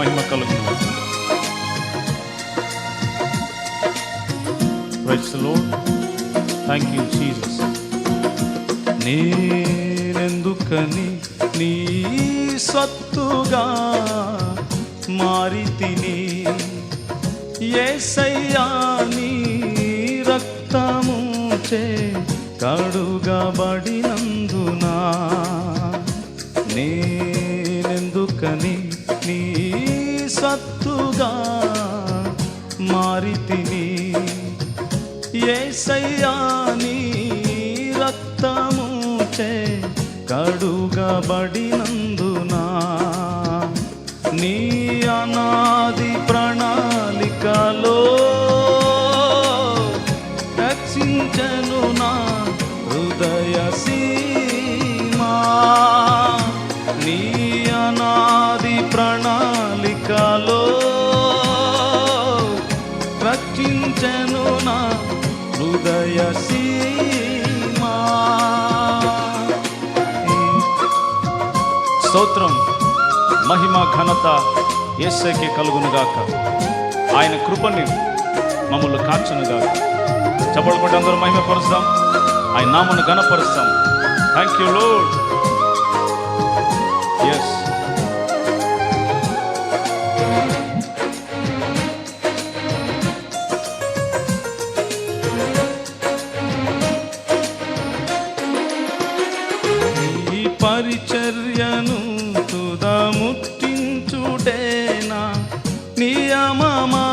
మహిమ కలుగును. Praise the Lord. Thank you Jesus. నేనెందుకని నీ సత్తుగా మారితిని, యేసయ్యా నీ రక్తము చే కడుగబడినందునా, నేనెందుకని నీ సత్తుగా మారితిని, యేసయ్యా నీ రక్తము చే కడుగబడినందునా, నీ అనాది ప్రణాళికలో రక్షించెను నా హృదయ సీమా, నీ అనాది ప్రణాళికలో రక్షించెను నా హృదయ సీమా. స్తోత్రం, మహిమ ఘనత యేసుకే కలుగునుగాక. ఆయన కృపని మమ్మల్ని కాచునుగాక. చప్పట్లు కొట్టి అందరూ మహిమపరుస్తాం, ఆయన నామమును ఘనపరుస్తాం. Thank you Lord. ఎస్, ఈ పరిచర్యను తుదముట్టించుటేనా నియమమారనే,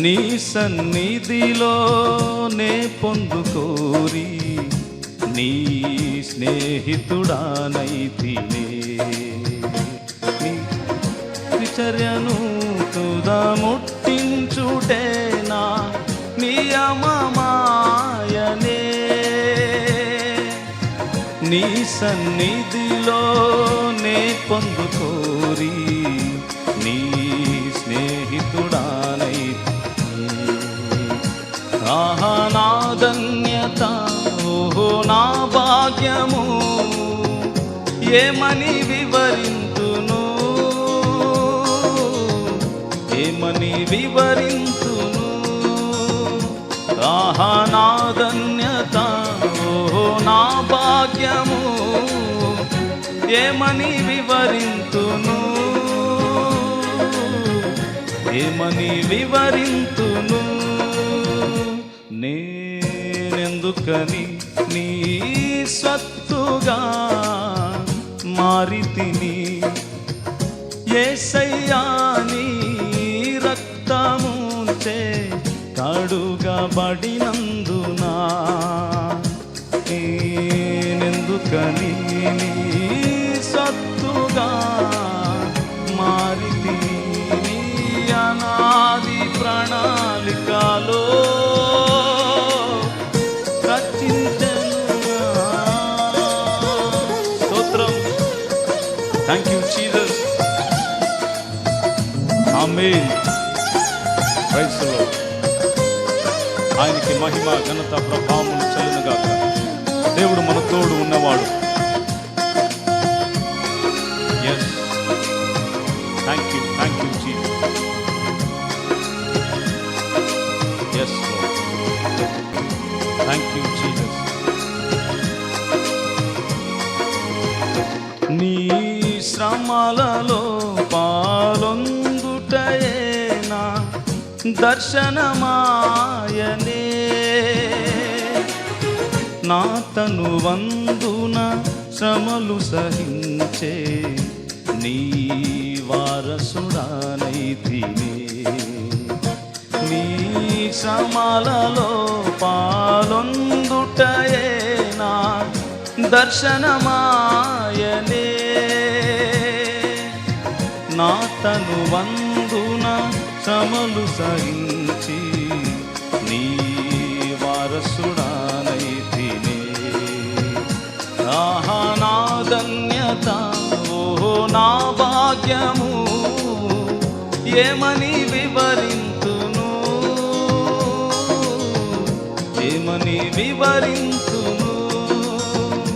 నీ సన్నిధిలో నే పొందుకోరి నీ స్నేహితుడానైతినే, నీ పరిచర్యను తుదముట్టించుటేనా నియమమాయనే, నీ సన్నిధిలో నే పొందుకోరి నీ స్నేహితుడానైతి. ఆహా నా ధన్యత, ఓహో నా భాగ్యము, ఏమని వివరింతును, ఏమని వివరింతును. ఆహా నా ధన్యత, ఓహో నా భాగ్యము, ఏమని వివరింతును, ఏమని వివరింతును. నేనెందుకని నీ సత్తుగా మారితిని, యేసయ్యా నీ రక్తము చే కడుగబడినందునా, నేనెందుకని నీ సత్తుగా మారితిని, నీ అనాది ప్రణాళికలో రక్షించెను. స్తోత్రం, thank you Jesus. Amen. Praise the Lord. ఆయనకి మహిమ ఘనత ప్రభావములు చెల్లునుగాక. దేవుడు మన తోడు ఉన్నవాడు. Yes, thank you Jesus. Yes Lord, thank you Jesus. నీ శ్రమలలో పాలొందుటయేనా దర్శనమాయనే, నా తను వందున శ్రమలు సహించే నీ వారసుడానైతినే, నీ శ్రమలలో పాలొందుటయేనా దర్శనమాయనే, నా తను వందున శ్రమలు సహించి నీ వారసుడానైతినే. ఆహా నా ధన్యత, ఓహో నా భాగ్యము, ఏమని వివరింతును, ఏమని వివరింతును.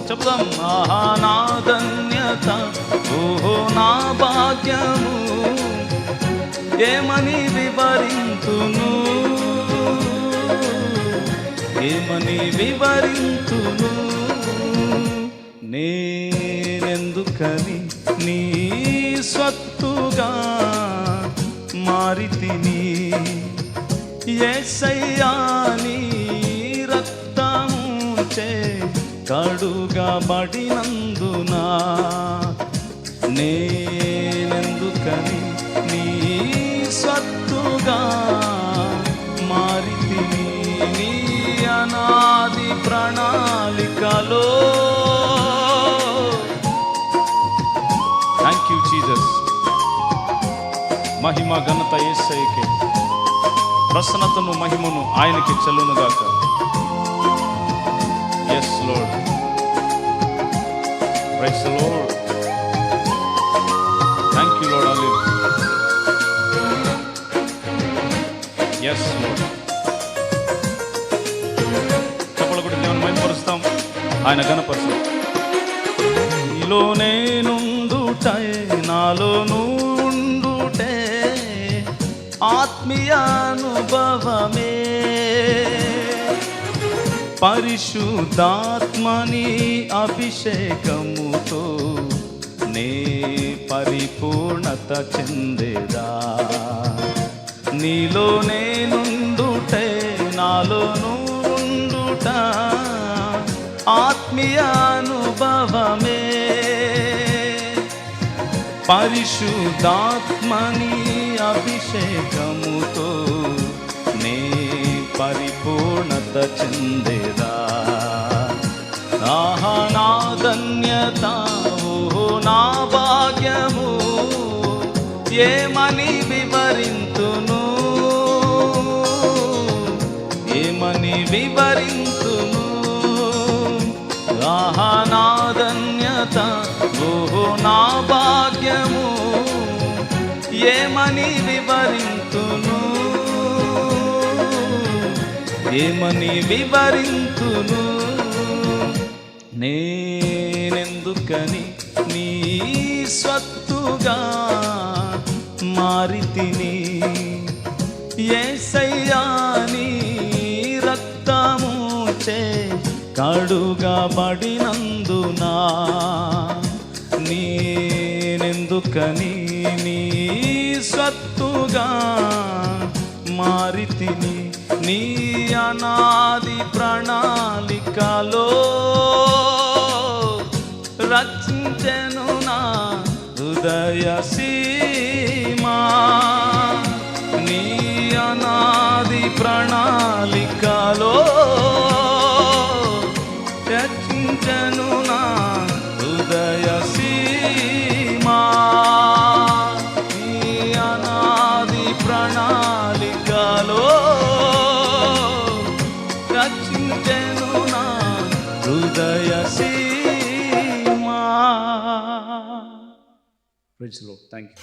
చెప్తాం, ఆహా నా ధన్యత, ధన్యత ఓహో నా భాగ్యము ఏమని వివరింతును ఏమని వివరింతును నేనెందుకని నీ స్వత్తుగా మారితిని యేసయ్యా నీ రక్తముచే కడుగబడినందున నేనెందుకని నీ స్వత్తుగా మారితిని నీ అనాది ప్రణాళికలో. Thank you Jesus. మహిమ ఘనత యేసయ్యకే, ప్రసన్నతను మహిమను ఆయనకి చెల్లునుగాక. Yes Lord, praise the Lord. Thank you Lord. Hallelujah. Yes Lord. చప్పట్లు కొట్టి దేవుని మహిమపరుస్తాం, ఆయన ఘనపరుస్తాం. నీలో నేనుండుటే నాలో నుండుటే ఆత్మీయ అనుభవమే పరిశుద్ధాత్మని అభిషేకముతో నే పరిపూర్ణత చెందేదా. నీలో నేనుండుటే నాలో నుండుట ఆత్మీయ అనుభవమే పరిశుద్ధాత్మని అభిషేకముతో నే పరిపూర్ణత చెందేదా. ఆహా నా ధన్యత ఓహో నా భాగ్యము ఏమని వివరింతును ఏమని వివరింతును. ఆహా నా ధన్యత ఓహో నా భాగ్యము ఏమని వివరింతును ఏమని వివరింతును. నేనెందుకని నీ స్వత్తుగా మారితిని యేసయ్యా నీ రక్తముచే కడుగబడినందున నేనెందుకని నీ స్వత్తుగా మారితిని నీ అనాది ప్రణాళికలో రచించెను నా హృదయ సీమా. నీ అనాది ప్రణాళికలో రచించెను నా హృదయ సీమా. నీ అనాది ప్రణాళికలో రచించెను నా హృదయ సీమా. Praise the Lord. థాంక్యూ.